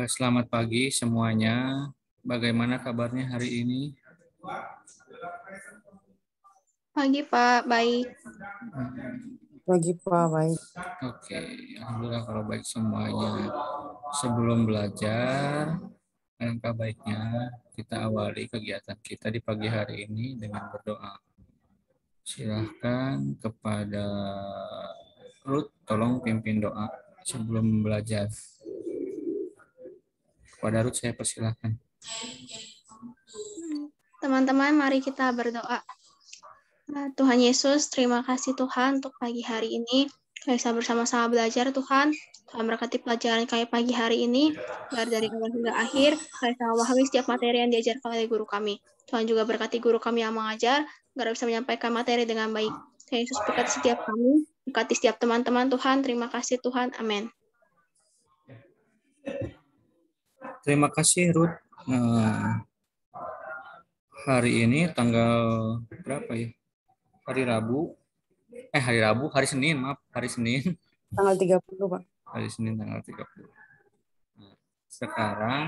Selamat pagi semuanya. Bagaimana kabarnya hari ini? Pagi Pak, baik. Pagi Pak, baik. Oke, alhamdulillah kalau baik semuanya. Sebelum belajar, alangkah baiknya kita awali kegiatan kita di pagi hari ini dengan berdoa. Silahkan kepada Ruth, tolong pimpin doa sebelum belajar. Kepada Ruth saya persilahkan. Teman-teman, mari kita berdoa. Tuhan Yesus, terima kasih Tuhan untuk pagi hari ini. Kami bisa bersama-sama belajar Tuhan. Tuhan berkati pelajaran kami pagi hari ini. Biar dari awal hingga akhir, kami bisa memahami setiap materi yang diajarkan oleh guru kami. Tuhan juga berkati guru kami yang mengajar, agar bisa menyampaikan materi dengan baik. Tuhan Yesus berkati setiap kami, berkati setiap teman-teman Tuhan. Terima kasih Tuhan. Amin. Terima kasih Ruth. Hari ini tanggal berapa ya? Hari Senin, maaf, hari Senin. Tanggal 30, Pak. Hari Senin tanggal 30. Nah, sekarang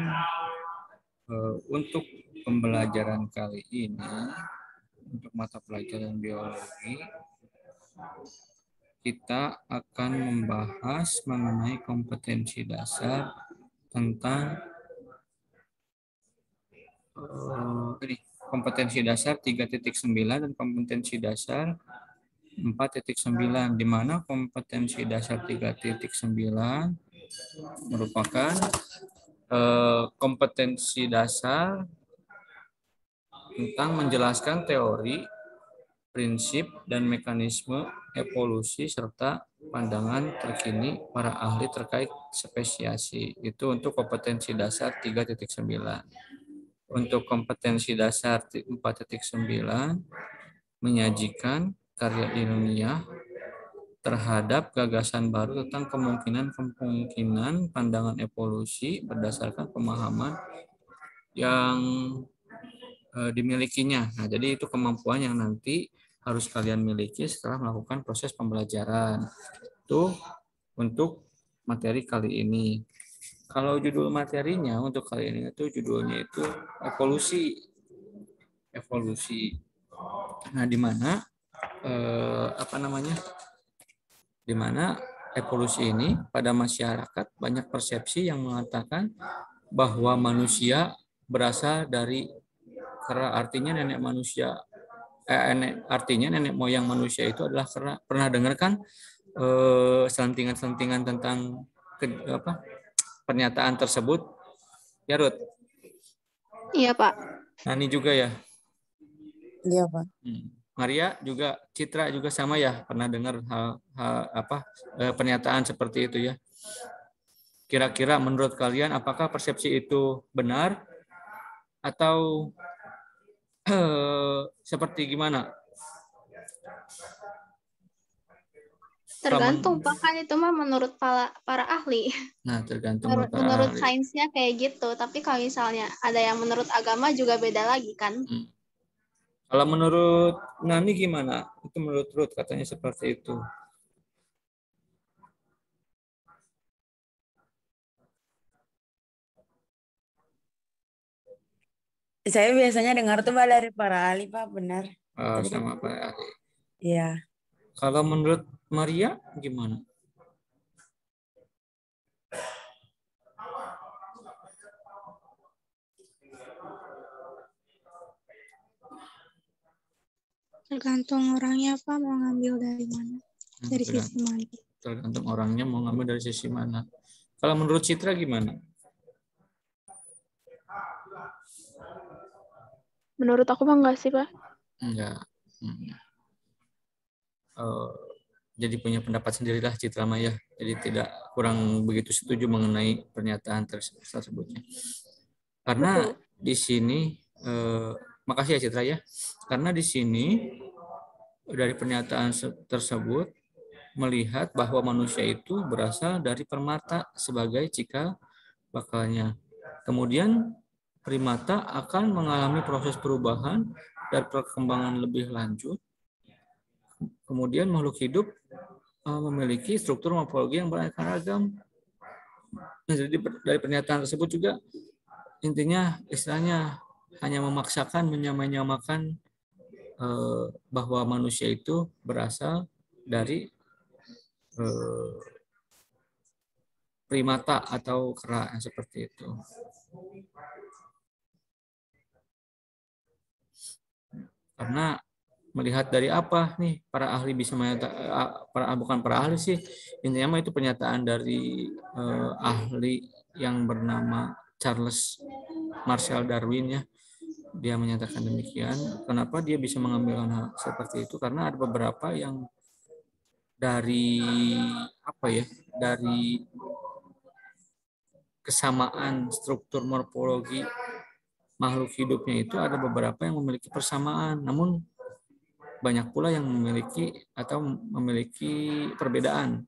untuk pembelajaran kali ini, untuk mata pelajaran biologi, kita akan membahas mengenai kompetensi dasar tentang kompetensi dasar 3.9 dan kompetensi dasar 4.9, di mana kompetensi dasar 3.9 merupakan kompetensi dasar tentang menjelaskan teori, prinsip, dan mekanisme evolusi serta pandangan terkini para ahli terkait spesiasi. Itu untuk kompetensi dasar 3.9. Untuk kompetensi dasar 4.9 menyajikan karya ilmiah terhadap gagasan baru tentang kemungkinan pandangan evolusi berdasarkan pemahaman yang dimilikinya. Nah, jadi itu kemampuan yang nanti harus kalian miliki setelah melakukan proses pembelajaran. Itu untuk materi kali ini. Kalau judul materinya untuk kali ini itu judulnya itu evolusi. Nah, di mana di mana evolusi ini pada masyarakat banyak persepsi yang mengatakan bahwa manusia berasal dari kera, artinya nenek moyang manusia itu adalah kera. Pernah dengar kan selentingan-selentingan tentang pernyataan tersebut? Ya, Ruth? Iya, Pak. Nani juga ya? Iya, Pak. Maria juga, Citra juga sama ya? Pernah dengar pernyataan seperti itu ya? Kira-kira menurut kalian apakah persepsi itu benar atau seperti gimana? Tergantung, Pak, kan itu mah menurut para ahli. Nah, tergantung Menurut ahli. sainsnya kayak gitu, tapi kalau misalnya ada yang menurut agama juga beda lagi kan. Kalau menurut Nani gimana? Itu menurut Ruth katanya seperti itu. Saya biasanya dengar tuh Pak dari para ahli, Pak, benar. Tadi kan, Sama Pak ahli. iya. Kalau menurut Maria gimana? Tergantung orangnya, Pak, mau ngambil dari mana, dari sisi mana. Tergantung orangnya mau ngambil dari sisi mana. Kalau menurut Citra gimana? Menurut aku mah enggak sih, Pak. Enggak. Jadi punya pendapat sendirilah Citra Maya. Jadi tidak kurang begitu setuju mengenai pernyataan tersebutnya. Karena di sini, makasih ya Citra ya. Karena di sini dari pernyataan tersebut melihat bahwa manusia itu berasal dari permata sebagai cikal bakalnya. Kemudian primata akan mengalami proses perubahan dan perkembangan lebih lanjut. Kemudian makhluk hidup memiliki struktur morfologi yang beraneka ragam. Nah, jadi dari pernyataan tersebut juga intinya istilahnya hanya memaksakan menyamakan bahwa manusia itu berasal dari primata atau kera yang seperti itu. Karena melihat dari apa nih para ahli bisa menyatakan, bukan para ahli sih, intinya itu pernyataan dari ahli yang bernama Charles Marshall Darwin ya. Dia menyatakan demikian. Kenapa dia bisa mengambil hal seperti itu? Karena ada beberapa yang dari dari kesamaan struktur morfologi makhluk hidupnya itu ada beberapa yang memiliki persamaan, namun banyak pula yang memiliki perbedaan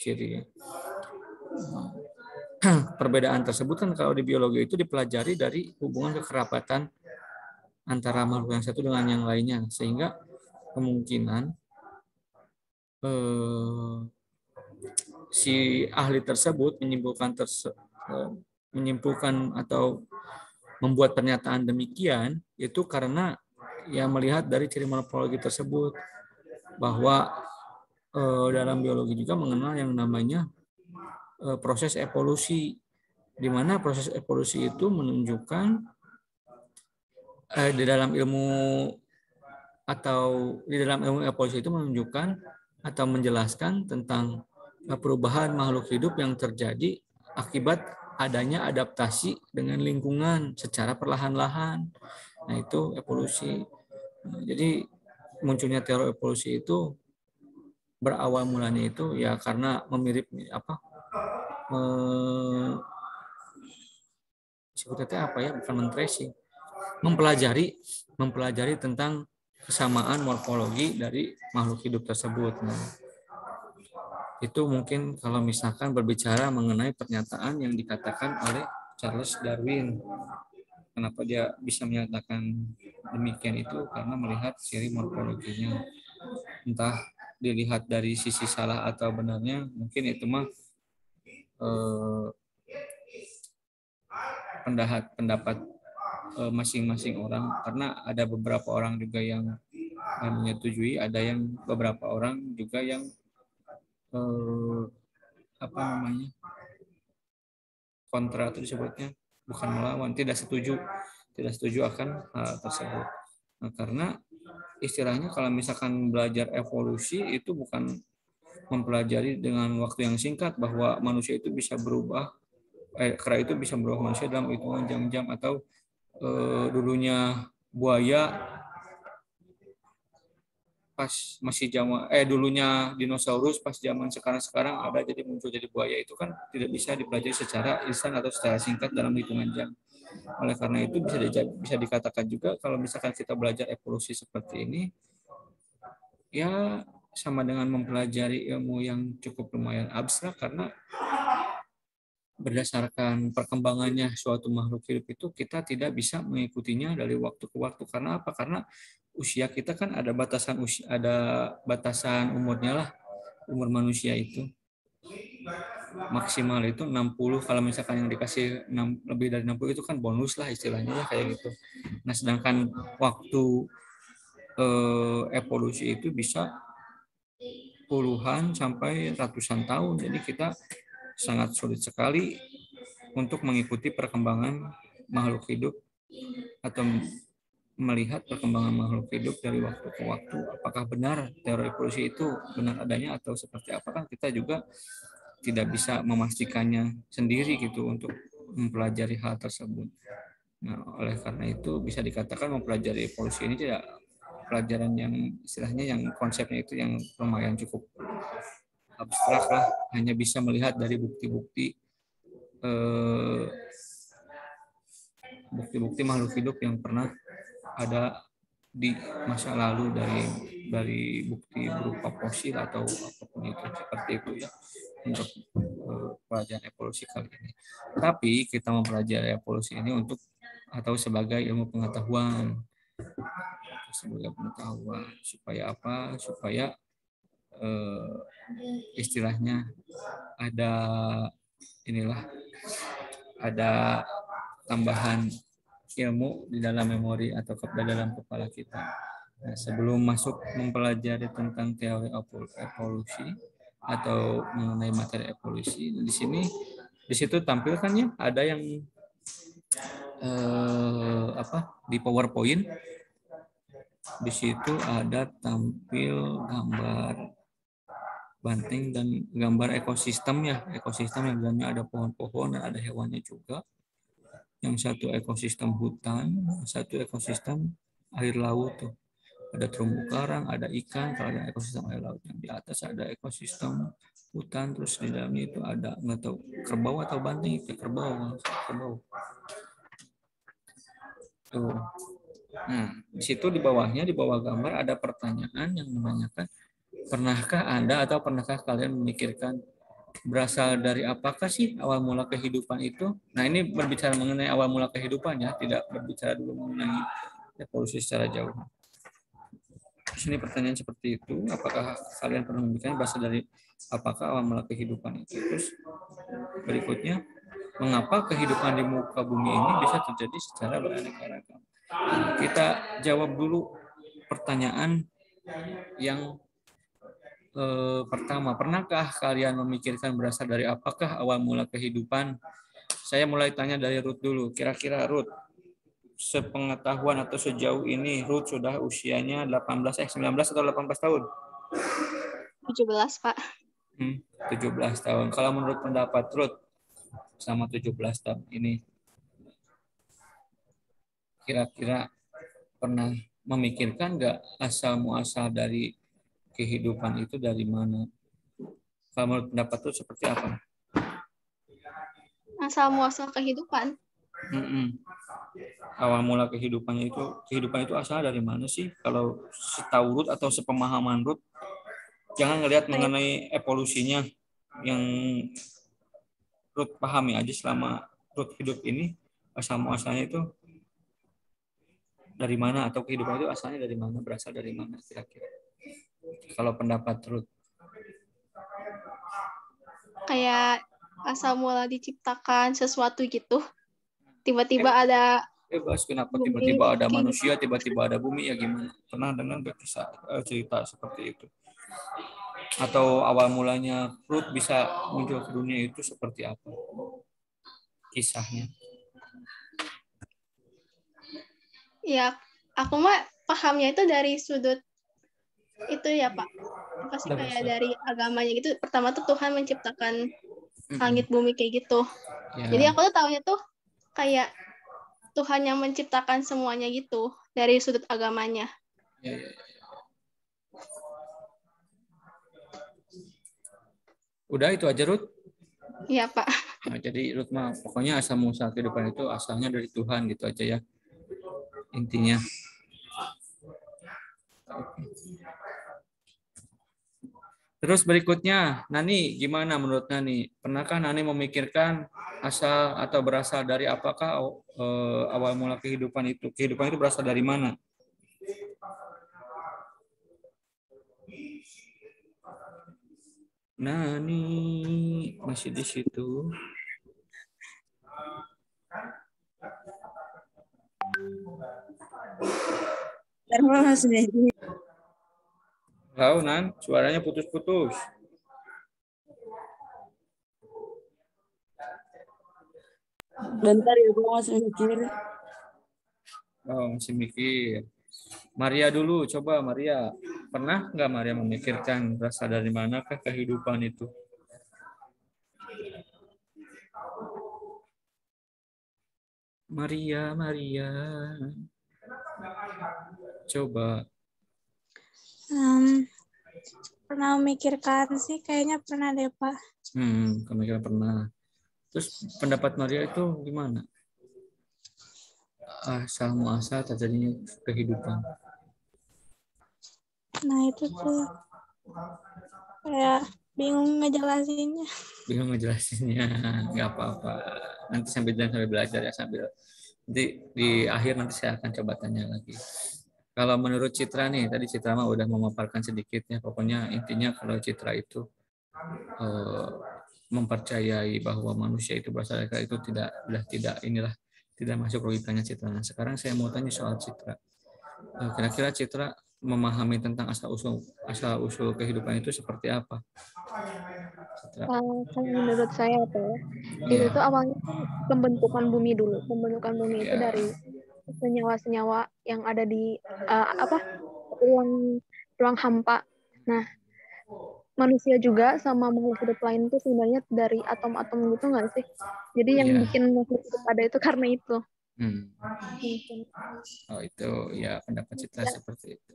ciri. Perbedaan tersebut kan kalau di biologi itu dipelajari dari hubungan kekerabatan antara makhluk yang satu dengan yang lainnya, sehingga kemungkinan si ahli tersebut menyimpulkan atau membuat pernyataan demikian itu karena ya melihat dari ciri morfologi tersebut, bahwa dalam biologi juga mengenal yang namanya proses evolusi, di mana proses evolusi itu menunjukkan di dalam ilmu evolusi itu menunjukkan atau menjelaskan tentang perubahan makhluk hidup yang terjadi akibat adanya adaptasi dengan lingkungan secara perlahan-lahan. Nah, itu evolusi. Jadi munculnya teori evolusi itu berawal mulanya itu ya karena sebutnya bukan men-tracing, mempelajari tentang kesamaan morfologi dari makhluk hidup tersebut. Nah, itu mungkin kalau misalkan berbicara mengenai pernyataan yang dikatakan oleh Charles Darwin. Kenapa dia bisa menyatakan demikian itu karena melihat ciri morfologinya. Entah dilihat dari sisi salah atau benarnya, mungkin itu mah pendapat masing-masing orang, karena ada beberapa orang juga yang menyetujui, ada yang beberapa orang juga yang kontra itu disebutnya, bukan melawan, tidak setuju akan hal tersebut. Nah, karena istilahnya kalau misalkan belajar evolusi itu bukan mempelajari dengan waktu yang singkat bahwa manusia itu bisa berubah, kera itu bisa berubah manusia dalam hitungan jam-jam, atau dulunya buaya pas masih dulunya dinosaurus pas zaman sekarang ada jadi muncul jadi buaya, itu kan tidak bisa dipelajari secara instan atau secara singkat dalam hitungan jam. Oleh karena itu bisa dikatakan juga kalau misalkan kita belajar evolusi seperti ini, ya sama dengan mempelajari ilmu yang cukup lumayan abstrak, karena berdasarkan perkembangannya suatu makhluk hidup itu kita tidak bisa mengikutinya dari waktu ke waktu. Karena apa? Karena usia kita kan ada batasan usia, ada batasan umurnya lah. Umur manusia itu maksimal itu 60. Kalau misalkan yang dikasih lebih dari 60 itu kan bonus lah istilahnya ya, kayak gitu. Nah, sedangkan waktu evolusi itu bisa puluhan sampai ratusan tahun. Jadi kita sangat sulit sekali untuk mengikuti perkembangan makhluk hidup atau melihat perkembangan makhluk hidup dari waktu ke waktu. Apakah benar teori evolusi itu benar adanya atau seperti apa, kan kita juga tidak bisa memastikannya sendiri gitu untuk mempelajari hal tersebut. Nah, oleh karena itu bisa dikatakan mempelajari evolusi ini tidak pelajaran yang istilahnya yang konsepnya itu yang lumayan cukup abstrak lah, hanya bisa melihat dari bukti-bukti makhluk hidup yang pernah ada di masa lalu dari bukti berupa fosil atau apapun itu, seperti itu ya untuk pelajaran evolusi kali ini. Tapi kita mempelajari evolusi ini untuk atau sebagai ilmu pengetahuan, supaya apa? Supaya istilahnya ada tambahan ilmu di dalam memori atau di dalam kepala kita. Nah, sebelum masuk mempelajari tentang teori evolusi atau mengenai materi evolusi, di situ tampilkannya ada yang di PowerPoint. Di situ ada tampil gambar banteng dan gambar ekosistem yang dalamnya ada pohon-pohon dan ada hewannya juga. Yang satu ekosistem hutan, satu ekosistem air laut tuh. Ada terumbu karang, ada ikan, kalau ada ekosistem air laut. Yang di atas ada ekosistem hutan, terus di dalamnya itu ada nggak tahu kerbau atau banteng, itu kerbau. Tuh. Nah, di situ di bawah gambar ada pertanyaan yang menanyakan, pernahkah Anda atau pernahkah kalian memikirkan berasal dari apakah sih awal mula kehidupan itu? Nah, ini berbicara mengenai awal mula kehidupan ya, tidak berbicara dulu mengenai evolusi secara jauh. Di sini pertanyaan seperti itu, apakah kalian pernah memikirkan berasal dari apakah awal mula kehidupan itu? Terus berikutnya, mengapa kehidupan di muka bumi ini bisa terjadi secara beraneka ragam? Nah, kita jawab dulu pertanyaan yang pertama, pernahkah kalian memikirkan berasal dari apakah awal mula kehidupan? Saya mulai tanya dari Ruth dulu. Kira-kira Ruth, sepengetahuan atau sejauh ini Ruth sudah usianya 19 atau 18 tahun? 17, Pak. 17 tahun. Kalau menurut pendapat Ruth, sama 17 tahun ini, kira-kira pernah memikirkan nggak asal muasal dari kehidupan itu dari mana? Kalau menurut pendapat itu seperti apa? Asal muasal kehidupan. Awal mula kehidupan itu asal dari mana sih? Kalau setahu Ruth atau sepemahaman Ruth, jangan ngelihat mengenai evolusinya, yang Ruth pahami aja selama Ruth hidup ini, asal muasalnya itu dari mana, atau kehidupan itu asalnya dari mana, berasal dari mana kira-kira? Kalau pendapat Ruth. Kayak asal mula diciptakan sesuatu gitu. Tiba-tiba ada bebas, kenapa tiba-tiba ada manusia, tiba-tiba ada bumi, ya gimana? Pernah dengar nggak cerita seperti itu? Atau awal mulanya Ruth bisa muncul ke dunia itu seperti apa kisahnya? Ya, aku mah pahamnya itu dari sudut itu ya, Pak. Pasti kayak dari agamanya gitu. Pertama tuh Tuhan menciptakan langit bumi kayak gitu. Ya. Jadi aku tuh taunya tuh kayak Tuhan yang menciptakan semuanya gitu dari sudut agamanya. Ya. Udah itu aja, Ruth? Iya, Pak. Nah, jadi Ruth mah pokoknya asal muasal kehidupan itu asalnya dari Tuhan gitu aja ya. Intinya. Terus berikutnya, Nani, gimana menurut Nani? Pernahkah Nani memikirkan asal atau berasal dari apakah awal mula kehidupan itu? Kehidupan itu berasal dari mana? Nani masih di situ. Tahu, Nan, suaranya putus-putus. Bentar ya, gue masih mikir. Oh, masih mikir. Maria dulu, coba Maria. Pernah nggak Maria memikirkan berasal dari manakah kehidupan itu? Maria, Maria. Coba. Pernah memikirkan sih, kayaknya pernah deh, Pak. Kemungkinan pernah. Terus pendapat Maria itu gimana? Asal muasal terjadinya kehidupan. Nah, itu tuh kayak bingung ngejelasinnya. Bingung ngejelasinnya, nggak apa-apa. Nanti sambil belajar ya, sambil nanti di akhir nanti saya akan coba tanya lagi. Kalau menurut Citra nih, tadi Citra mah udah memaparkan sedikitnya. Pokoknya intinya kalau Citra itu mempercayai bahwa manusia itu berasal dari itu tidak masuk logikanya Citra. Nah, sekarang saya mau tanya soal Citra. Kira-kira Citra memahami tentang asal usul kehidupan itu seperti apa? Kalau menurut saya itu tuh awalnya pembentukan bumi dulu. Pembentukan bumi itu dari senyawa-senyawa yang ada di ruang hampa. Nah, manusia juga sama makhluk hidup lain itu sebenarnya dari atom-atom gitu nggak sih? Jadi yang bikin makhluk hidup ada itu karena itu. Oh, itu ya pendapat Citra seperti itu.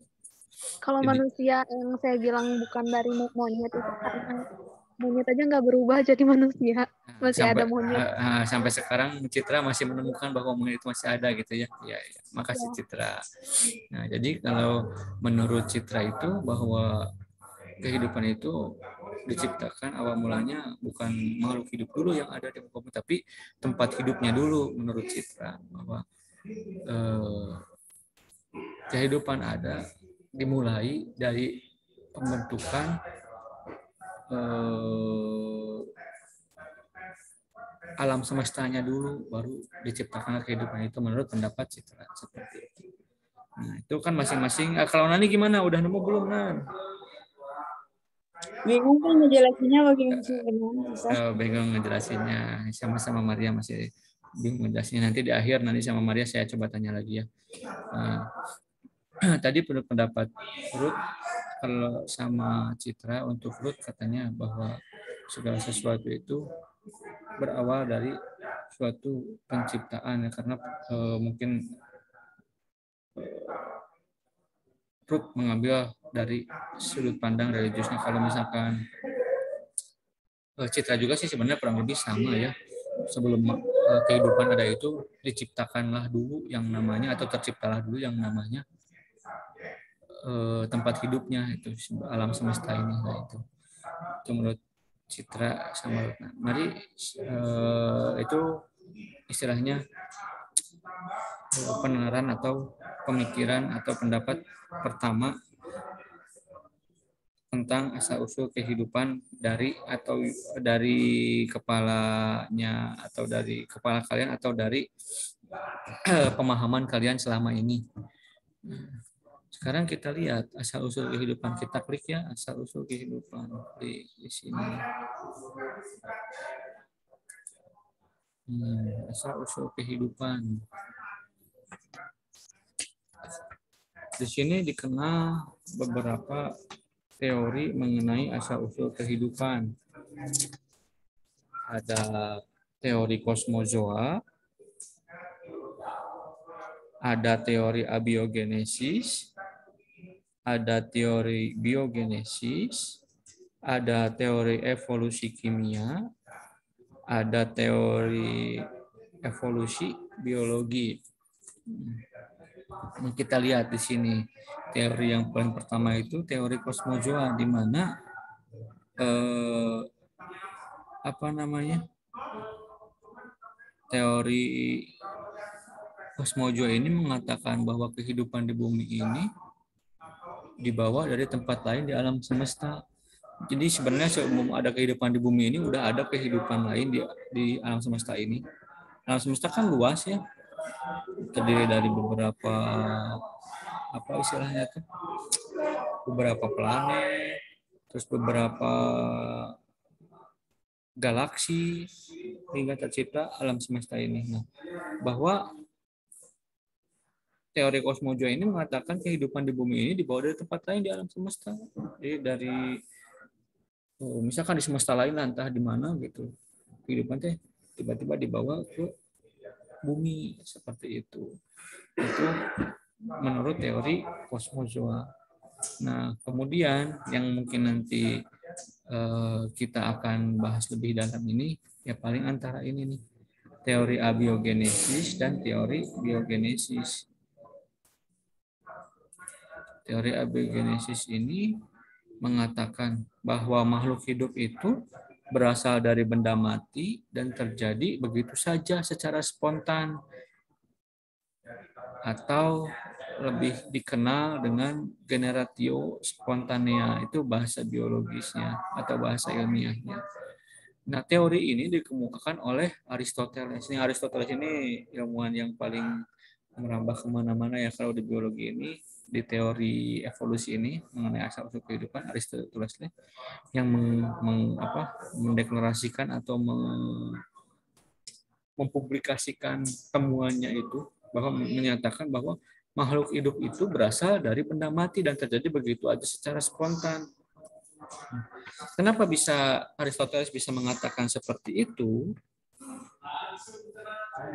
Kalau manusia yang saya bilang bukan dari monyet itu karena monyet aja nggak berubah jadi manusia, masih ada monyet. Sampai sekarang Citra masih menemukan bahwa monyet itu masih ada gitu ya. Ya, makasih Citra. Nah, jadi kalau menurut Citra itu bahwa kehidupan itu diciptakan awal mulanya bukan makhluk hidup dulu yang ada di muka bumi, tapi tempat hidupnya dulu menurut Citra, bahwa kehidupan ada dimulai dari pembentukan alam semestanya dulu, baru diciptakan kehidupan itu menurut pendapat Citra seperti itu. Nah, itu kan masing-masing. Kalau Nani gimana? Udah nemu belum, Nan? Bingung kan ngejelasinnya bagaimana? Bingung ngejelasinnya. Sama-sama Maria masih bingung ngejelasinnya. Nanti di akhir nanti sama Maria saya coba tanya lagi ya. Tadi pendapat Ruth, kalau sama Citra untuk Ruth katanya bahwa segala sesuatu itu berawal dari suatu penciptaan ya, karena mungkin Ruth mengambil dari sudut pandang religiusnya. Kalau misalkan Citra juga sih sebenarnya kurang lebih sama ya. Sebelum kehidupan ada itu diciptakanlah dulu yang namanya, atau terciptalah dulu yang namanya tempat hidupnya, itu alam semesta ini. Nah, itu menurut Citra sama Rutna. Mari itu istilahnya peneraran atau pemikiran atau pendapat pertama tentang asal usul kehidupan dari kepalanya, atau dari kepala kalian, atau dari pemahaman kalian selama ini. Sekarang kita lihat asal usul kehidupan, kita klik ya asal usul kehidupan di sini. Asal usul kehidupan. Di sini dikenal beberapa teori mengenai asal usul kehidupan. Ada teori kosmozoa, ada teori abiogenesis, ada teori biogenesis, ada teori evolusi kimia, ada teori evolusi biologi. Kita lihat di sini teori yang paling pertama itu teori kosmozoa, di mana apa namanya, teori kosmojo ini mengatakan bahwa kehidupan di bumi ini dibawa dari tempat lain di alam semesta. Jadi sebenarnya sebelum ada kehidupan di bumi ini udah ada kehidupan lain di alam semesta ini. Alam semesta kan luas ya, terdiri dari beberapa apa istilahnya tuh, beberapa planet, terus beberapa galaksi hingga tercipta alam semesta ini. Nah, bahwa teori kosmojo ini mengatakan kehidupan di bumi ini dibawa dari tempat lain di alam semesta. Jadi dari misalkan di semesta lain entah di mana gitu, kehidupan teh tiba-tiba dibawa ke bumi seperti itu. Itu menurut teori kosmozoa. Nah, kemudian yang mungkin nanti kita akan bahas lebih dalam ini, ya paling antara ini nih, teori abiogenesis dan teori biogenesis. Teori abiogenesis ini mengatakan bahwa makhluk hidup itu berasal dari benda mati dan terjadi begitu saja secara spontan, atau lebih dikenal dengan generatio spontanea, itu bahasa biologisnya atau bahasa ilmiahnya. Nah, teori ini dikemukakan oleh Aristoteles. Ini Aristoteles ini ilmuwan yang paling merambah kemana-mana ya kalau di biologi ini, di teori evolusi ini mengenai asal-usul kehidupan. Aristoteles yang mendeklarasikan atau mempublikasikan temuannya itu, bahwa menyatakan bahwa makhluk hidup itu berasal dari benda mati dan terjadi begitu aja secara spontan. Kenapa bisa Aristoteles bisa mengatakan seperti itu?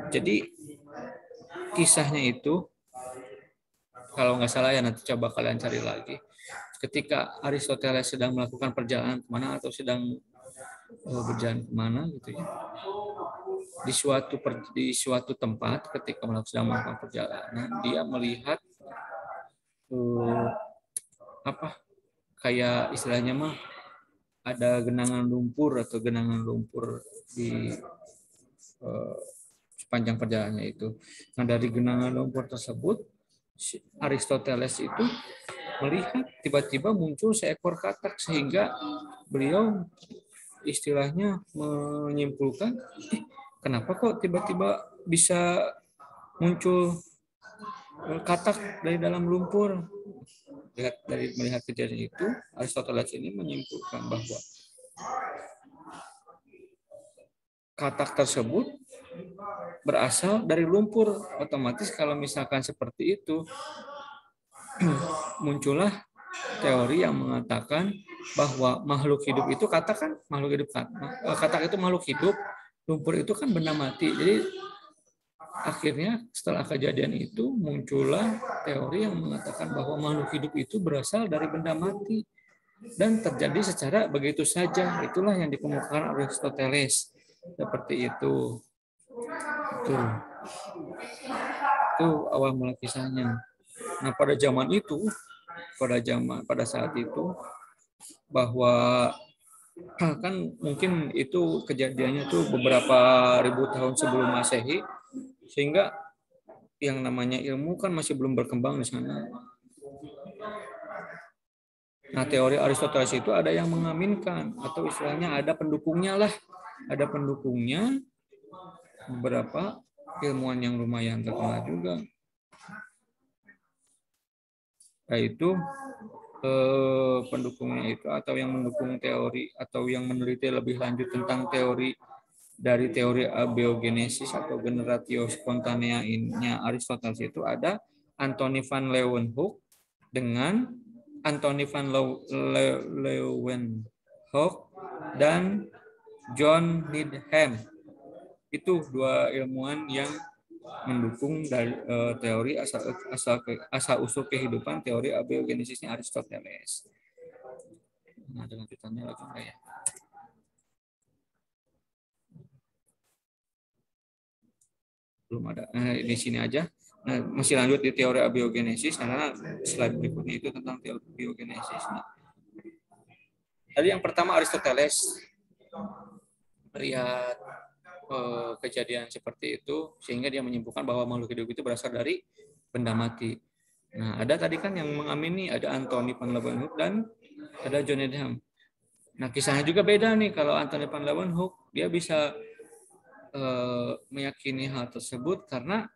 Jadi kisahnya itu, kalau nggak salah ya nanti coba kalian cari lagi. Ketika Aristoteles sedang melakukan perjalanan kemana atau sedang berjalan kemana gitu ya, di suatu tempat ketika sedang melakukan perjalanan, dia melihat kayak istilahnya mah ada genangan lumpur di sepanjang perjalanannya itu. Nah, dari genangan lumpur tersebut Aristoteles itu melihat tiba-tiba muncul seekor katak, sehingga beliau istilahnya menyimpulkan, kenapa kok tiba-tiba bisa muncul katak dari dalam lumpur. Dari melihat kejadian itu, Aristoteles ini menyimpulkan bahwa katak tersebut berasal dari lumpur. Otomatis kalau misalkan seperti itu, muncullah teori yang mengatakan bahwa makhluk hidup itu katak itu makhluk hidup, lumpur itu kan benda mati. Jadi akhirnya setelah kejadian itu muncullah teori yang mengatakan bahwa makhluk hidup itu berasal dari benda mati dan terjadi secara begitu saja. Itulah yang dikemukakan Aristoteles seperti itu. Itu awal mula kisahnya. Nah, pada saat itu bahwa kan mungkin itu kejadiannya tuh beberapa ribu tahun sebelum Masehi, sehingga yang namanya ilmu kan masih belum berkembang di sana. Nah, teori Aristoteles itu ada yang mengaminkan, atau istilahnya ada pendukungnya lah. Ada pendukungnya, beberapa ilmuwan yang lumayan terkenal juga. Yaitu pendukungnya itu, atau yang mendukung teori atau yang meneliti lebih lanjut tentang teori dari teori abiogenesis atau generatio spontanea-nya Aristoteles itu ada Antony van Leeuwenhoek dengan Antony van Leeuwenhoek dan John Needham. Itu dua ilmuwan yang mendukung dari teori asal usul kehidupan, teori abiogenesisnya Aristoteles. Nah, ada lanjutannya lagi enggak ya? Belum ada. Di sini aja. Nah, masih lanjut di teori abiogenesis, karena slide berikutnya itu tentang teori biogenesis. Nah, Tadi yang pertama Aristoteles melihat kejadian seperti itu sehingga dia menyimpulkan bahwa makhluk hidup itu berasal dari benda mati. Nah, ada tadi kan yang mengamini, ada Anthony van Leeuwenhoek dan ada John Needham. Nah, kisahnya juga beda nih. Kalau Anthony van Leeuwenhoek dia bisa meyakini hal tersebut karena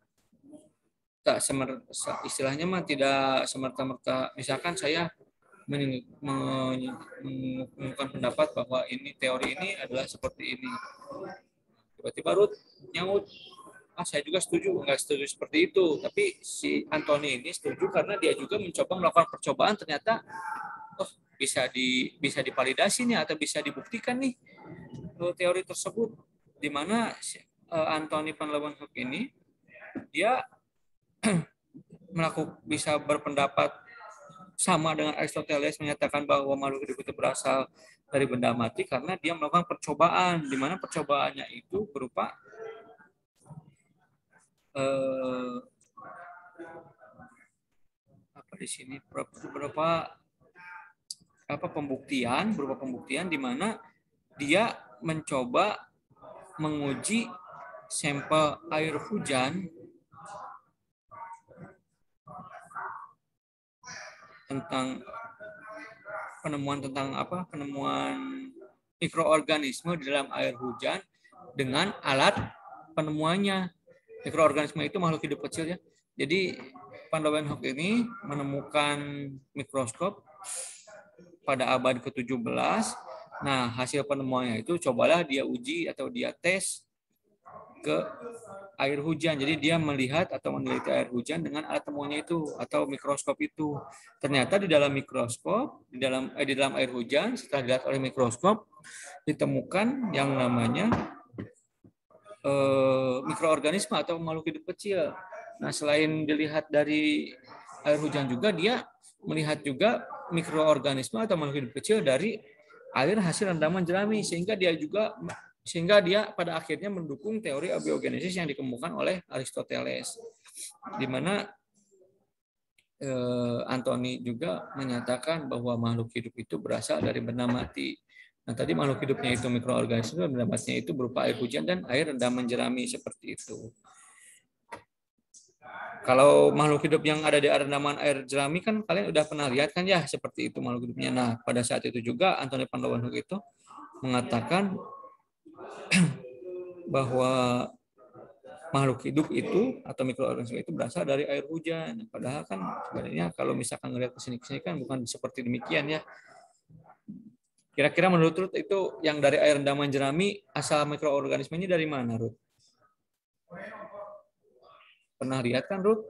istilahnya mah tidak semerta-merta. Misalkan saya mengungkapkan pendapat bahwa ini teori ini adalah seperti ini. Tiba-tiba Ruth nyaut, saya juga setuju, nggak setuju seperti itu. Tapi si Anthony ini setuju karena dia juga mencoba melakukan percobaan, ternyata bisa divalidasi nih atau bisa dibuktikan nih teori tersebut. Di mana Anthony van Leeuwenhoek ini dia bisa berpendapat sama dengan Aristoteles menyatakan bahwa makhluk hidup itu berasal dari benda mati karena dia melakukan percobaan, di mana percobaannya itu berupa berupa pembuktian di mana dia mencoba menguji sampel air hujan tentang penemuan mikroorganisme di dalam air hujan dengan alat penemuannya. Mikroorganisme itu makhluk hidup kecil ya. Jadi Van Leeuwenhoek ini menemukan mikroskop pada abad ke-17. Nah, hasil penemuannya itu cobalah dia uji atau dia tes ke air hujan. Jadi dia melihat atau meneliti air hujan dengan alat temuannya itu atau mikroskop itu. Ternyata di dalam mikroskop, di dalam air hujan setelah dilihat oleh mikroskop ditemukan yang namanya mikroorganisme atau makhluk hidup kecil. Nah, selain dilihat dari air hujan juga dia melihat juga mikroorganisme atau makhluk hidup kecil dari air hasil rendaman jerami sehingga dia pada akhirnya mendukung teori abiogenesis yang dikemukakan oleh Aristoteles, di mana Anthony juga menyatakan bahwa makhluk hidup itu berasal dari benda mati. Nah, tadi makhluk hidupnya itu mikroorganisme, benda matinya itu berupa air hujan dan air rendaman jerami seperti itu. Kalau makhluk hidup yang ada di rendaman air jerami kan kalian udah pernah lihat kan ya seperti itu makhluk hidupnya. Nah, pada saat itu juga Anthony van Leeuwenhoek itu mengatakan bahwa makhluk hidup itu atau mikroorganisme itu berasal dari air hujan. Padahal kan sebenarnya kalau misalkan ngelihat kesini kan bukan seperti demikian ya. Kira-kira menurut Ruth itu yang dari air rendaman jerami asal mikroorganismenya dari mana, Ruth? Pernah lihat kan, Ruth?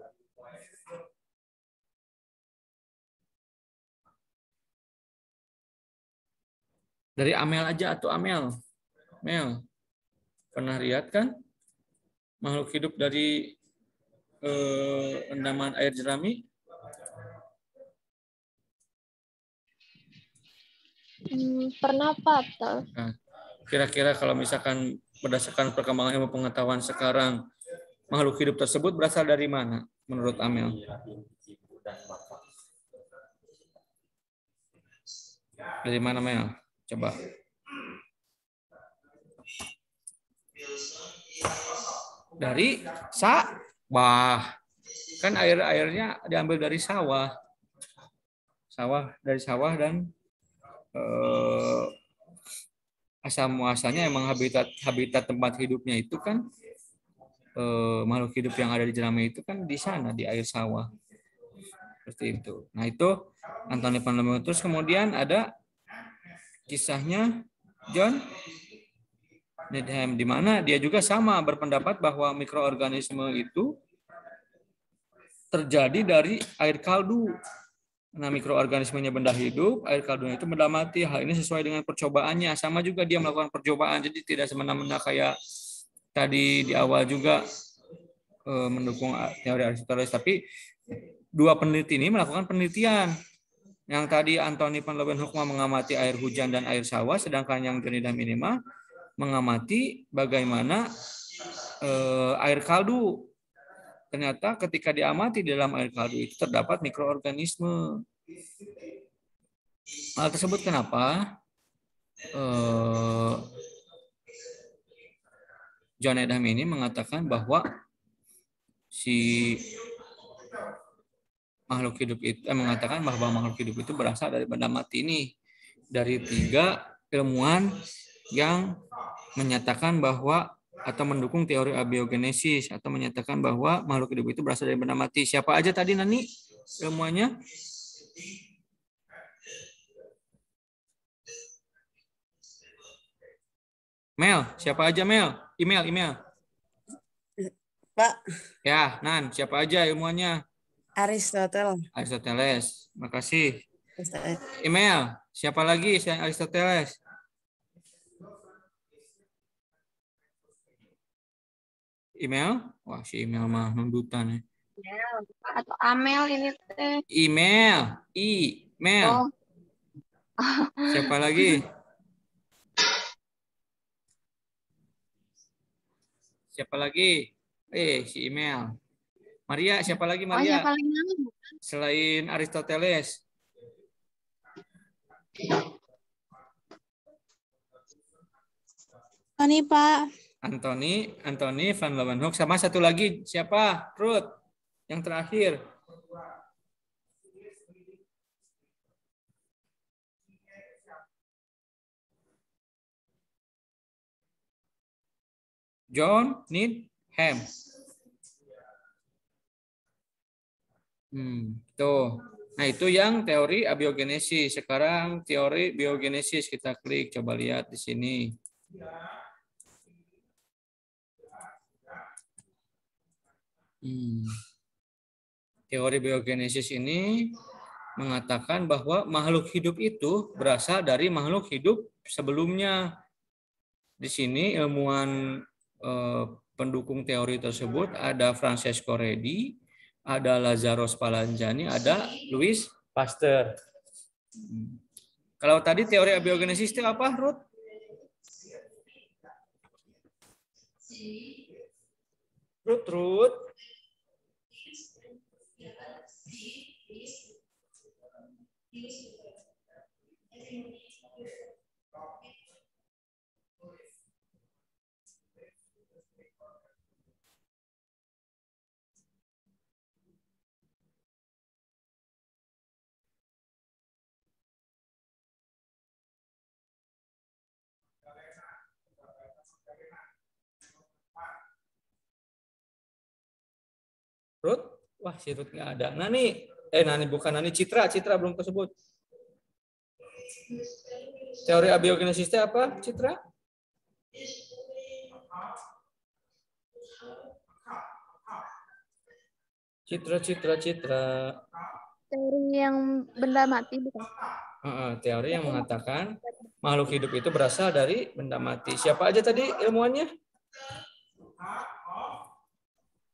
Dari Amel aja atau Amel? Mel, pernah lihat kan makhluk hidup dari rendaman air jerami? Pernah, Pak. Nah, kira-kira kalau misalkan berdasarkan perkembangan ilmu pengetahuan sekarang, makhluk hidup tersebut berasal dari mana menurut Amel? Dari mana, Mel? Coba. Dari sawah. Kan airnya diambil dari sawah. Dari sawah dan asal muasalnya emang habitat tempat hidupnya itu kan makhluk hidup yang ada di jerami itu kan di sana di air sawah. Seperti itu. Nah, itu Anthony van Leeuwenhoek. Terus kemudian ada kisahnya John Needham, di mana dia juga sama berpendapat bahwa mikroorganisme itu terjadi dari air kaldu. Nah, mikroorganismenya benda hidup, air kaldunya itu benda mati. Hal ini sesuai dengan percobaannya. Sama juga dia melakukan percobaan, jadi tidak semena-mena kayak tadi di awal juga mendukung teori Aristoteles. Tapi dua peneliti ini melakukan penelitian. Yang tadi Anthony van Leeuwenhoek mengamati air hujan dan air sawah, sedangkan yang John Needham ini mengamati bagaimana air kaldu. Ternyata ketika diamati di dalam air kaldu itu terdapat mikroorganisme. Hal tersebut kenapa? John Needham ini mengatakan bahwa si makhluk hidup itu mengatakan bahwa makhluk hidup itu berasal dari benda mati ini, dari 3 ilmuwan yang menyatakan bahwa atau mendukung teori abiogenesis atau menyatakan bahwa makhluk hidup itu berasal dari benda mati. Siapa aja tadi Nani ilmuannya? Mel, siapa aja Mel? Email. Pak. Ya, Nan, siapa aja ilmuannya? Aristoteles. Makasih. Email, siapa lagi selain Aristoteles? Email? Wah, si email mah nundutan ya. Atau Amel ini teh. Email. Oh. Siapa lagi? Siapa lagi? Si email. Maria, siapa lagi Maria? Siapa lagi? Selain Aristoteles. Ini Pak. Anthony van Leeuwenhoek sama satu lagi siapa? Ruth. Yang terakhir. John Needham. Tuh. Nah, itu yang teori abiogenesis. Sekarang teori biogenesis kita klik, coba lihat di sini. Teori biogenesis ini mengatakan bahwa makhluk hidup itu berasal dari makhluk hidup sebelumnya. Di sini ilmuwan pendukung teori tersebut ada Francesco Redi, ada Lazzaro Spallanzani, ada Louis Pasteur. Kalau tadi teori abiogenesis itu apa, Ruth? Ruth. Ruth? Wah, si Ruth nggak ada. Nani bukan Nani, Citra belum tersebut. Teori abiogenesis itu apa, Citra? Citra. Teori yang benda mati bukan? Teori yang mengatakan makhluk hidup itu berasal dari benda mati. Siapa aja tadi ilmuannya?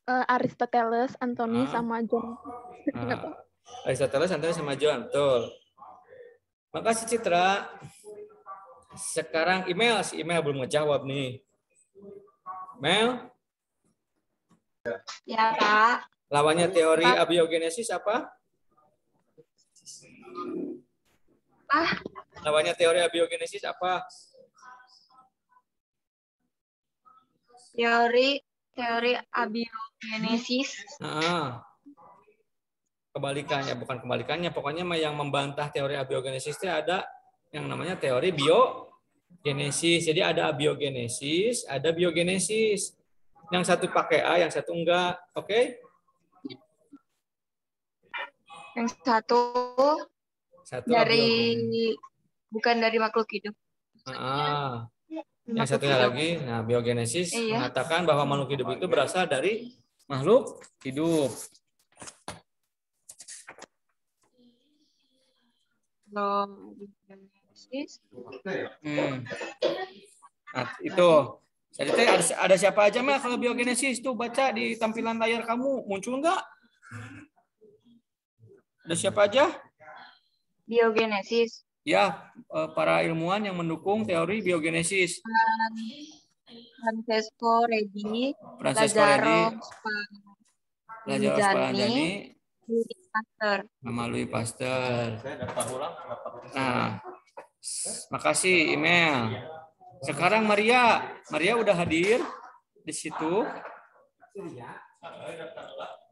Aristoteles, Anthony, sama John. Aristoteles, Anthony, sama John. Betul. Makasih Citra. Sekarang email. Si email belum ngejawab nih. Mel? Ya, Pak. Lawannya teori abiogenesis apa? Lawannya teori abiogenesis apa? Teori abiogenesis. Kebalikannya. Pokoknya yang membantah teori abiogenesis itu ada yang namanya teori biogenesis. Jadi ada abiogenesis, ada biogenesis. Yang satu pakai A, yang satu enggak. Oke? Yang satu bukan dari makhluk hidup. Yang satunya lagi, biogenesis mengatakan bahwa makhluk hidup itu berasal dari makhluk hidup. Itu. Jadi ada siapa aja Mel kalau biogenesis tuh baca di tampilan layar kamu muncul enggak? Ada siapa aja? Biogenesis. Ya, para ilmuwan yang mendukung teori biogenesis. Francesco Redi, Lazzaro Spallanzani, Louis Pasteur. Nah, Makasih, email. Sekarang Maria udah hadir di situ?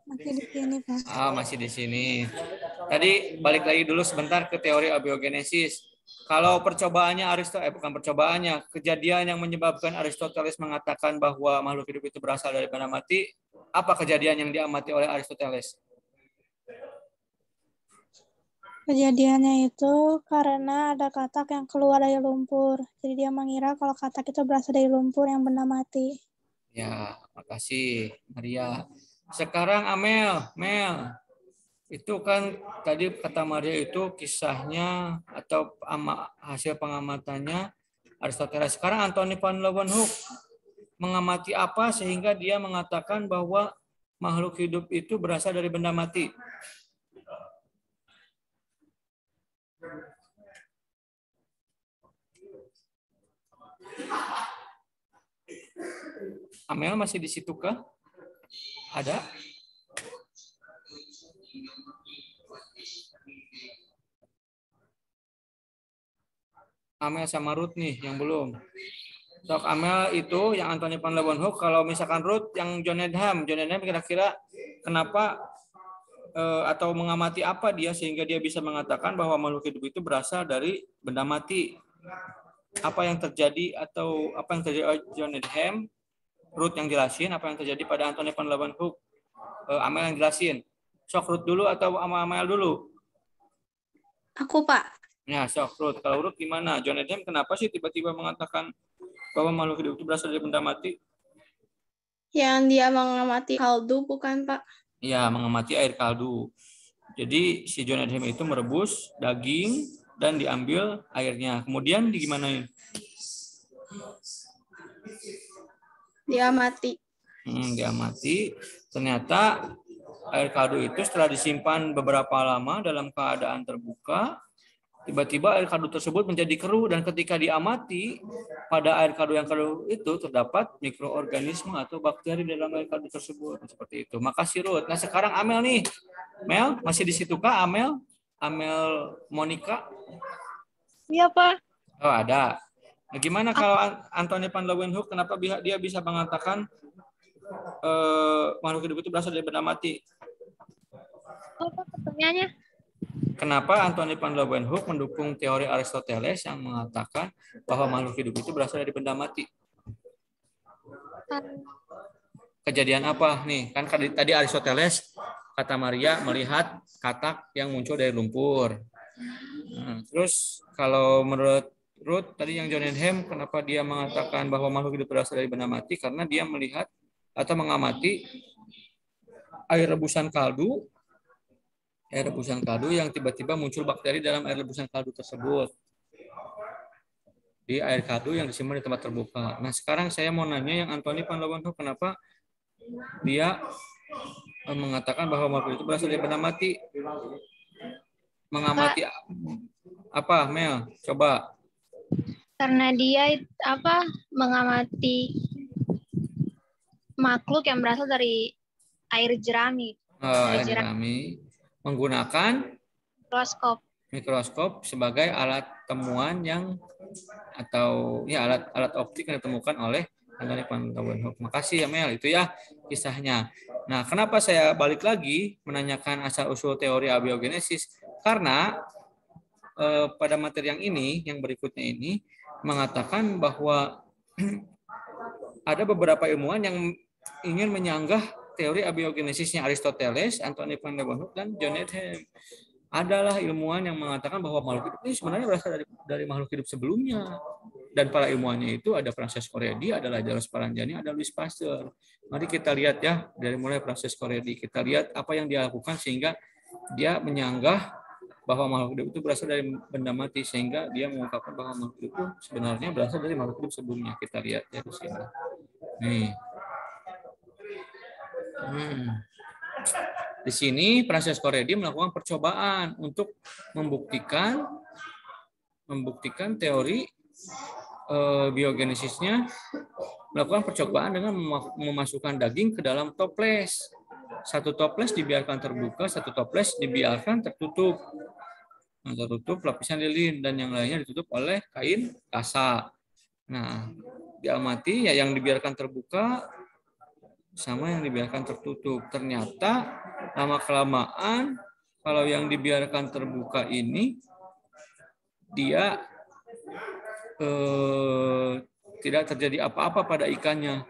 Masih di sini, Pak. Masih di sini. Tadi balik lagi dulu sebentar ke teori abiogenesis. Kalau percobaannya bukan percobaannya, kejadian yang menyebabkan Aristoteles mengatakan bahwa makhluk hidup itu berasal dari benda mati, apa kejadian yang diamati oleh Aristoteles? Kejadiannya itu karena ada katak yang keluar dari lumpur. Jadi dia mengira kalau katak itu berasal dari lumpur yang benda mati. Ya, makasih Maria. Sekarang Amel. Itu kan tadi kata Maria itu kisahnya atau hasil pengamatannya Aristoteles. Sekarang Anthony van Leeuwenhoek mengamati apa sehingga dia mengatakan bahwa makhluk hidup itu berasal dari benda mati? Amel masih di situ kah? Ada? Amel sama Ruth nih yang belum. Sok Amel itu yang Anthony van Leeuwenhoek. Kalau misalkan Ruth yang John Needham kira-kira kenapa atau mengamati apa dia sehingga dia bisa mengatakan bahwa makhluk hidup itu berasal dari benda mati? Apa yang terjadi atau apa yang terjadi John Needham? Ruth yang jelasin apa yang terjadi pada Anthony van Leeuwenhoek. Amel yang jelasin. Sok Ruth dulu atau Amel dulu? Aku, Pak. Ya, sok Ruth. Kalau Ruth gimana? John Needham kenapa sih tiba-tiba mengatakan bahwa makhluk hidup itu berasal dari benda mati? Yang dia mengamati kaldu, bukan, Pak? Ya, mengamati air kaldu. Jadi si John Needham itu merebus daging dan diambil airnya. Kemudian digimanain? Diamati. Diamati. Ternyata air kaldu itu setelah disimpan beberapa lama dalam keadaan terbuka, tiba-tiba air kaldu tersebut menjadi keruh dan ketika diamati pada air kaldu yang keruh itu terdapat mikroorganisme atau bakteri dalam air kaldu tersebut. Seperti itu. Makasih Ruth. Nah sekarang Amel nih. Mel masih di situ kah Amel? Amel Monica? Iya, Pak. Oh ada. Nah, gimana kalau Anthony van Leeuwenhoek kenapa dia bisa mengatakan makhluk hidup itu berasal dari benda mati? Apa pertanyaannya? Kenapa Anthony van Leeuwenhoek mendukung teori Aristoteles yang mengatakan bahwa makhluk hidup itu berasal dari benda mati? Kejadian apa nih? Kan tadi Aristoteles kata Maria melihat katak yang muncul dari lumpur. Nah, terus kalau menurut Ruth tadi yang John Needham kenapa dia mengatakan bahwa makhluk hidup berasal dari benda mati? Karena dia melihat atau mengamati air rebusan kaldu yang tiba-tiba muncul bakteri dalam air rebusan kaldu tersebut. Di air kaldu yang disimpan di tempat terbuka. Nah, sekarang saya mau nanya yang Anthony van Leeuwenhoek kenapa dia mengatakan bahwa makhluk itu berasal dari benda mati? Mengamati apa, Mel? Coba. Karena dia mengamati makhluk yang berasal dari air jerami. Air jerami menggunakan mikroskop sebagai alat temuan atau alat optik yang ditemukan oleh Anthony van Leeuwenhoek. Makasih ya Mel, itu ya kisahnya. Nah, kenapa saya balik lagi menanyakan asal-usul teori abiogenesis? Karena pada materi yang berikutnya ini mengatakan bahwa ada beberapa ilmuwan yang ingin menyanggah teori abiogenesisnya Aristoteles, Anthony van Leeuwenhoek, dan John Needham. Adalah ilmuwan yang mengatakan bahwa makhluk hidup ini sebenarnya berasal dari makhluk hidup sebelumnya. Dan para ilmuwannya itu ada Francesco Redi, ada Lazarus Palanjani, ada Louis Pasteur. Mari kita lihat ya, dari mulai Francesco Redi, kita lihat apa yang dia lakukan sehingga dia menyanggah bahwa makhluk hidup itu berasal dari benda mati, sehingga dia mengungkapkan bahwa makhluk hidup itu sebenarnya berasal dari makhluk hidup sebelumnya. Kita lihat ya di sini. Nih. Di sini Francesco Redi melakukan percobaan untuk membuktikan teori biogenesisnya, melakukan percobaan dengan memasukkan daging ke dalam toples. Satu toples dibiarkan terbuka, satu toples dibiarkan tertutup. Yang tertutup lapisan lilin dan yang lainnya ditutup oleh kain kasa. Nah, diamati ya yang dibiarkan terbuka sama yang dibiarkan tertutup. Ternyata lama-kelamaan kalau yang dibiarkan terbuka ini dia tidak terjadi apa-apa pada ikannya.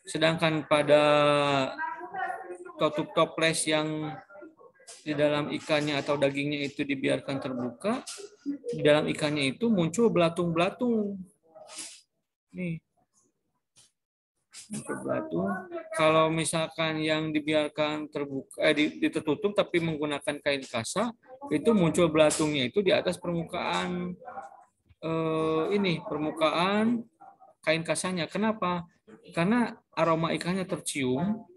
Sedangkan pada tutup toples yang di dalam ikannya atau dagingnya itu dibiarkan terbuka, di dalam ikannya itu muncul belatung-belatung. Nih. Muncul belatung. Kalau misalkan yang dibiarkan terbuka ditutup tapi menggunakan kain kasa, itu muncul belatungnya itu di atas permukaan permukaan kain kasanya. Kenapa? Karena aroma ikannya tercium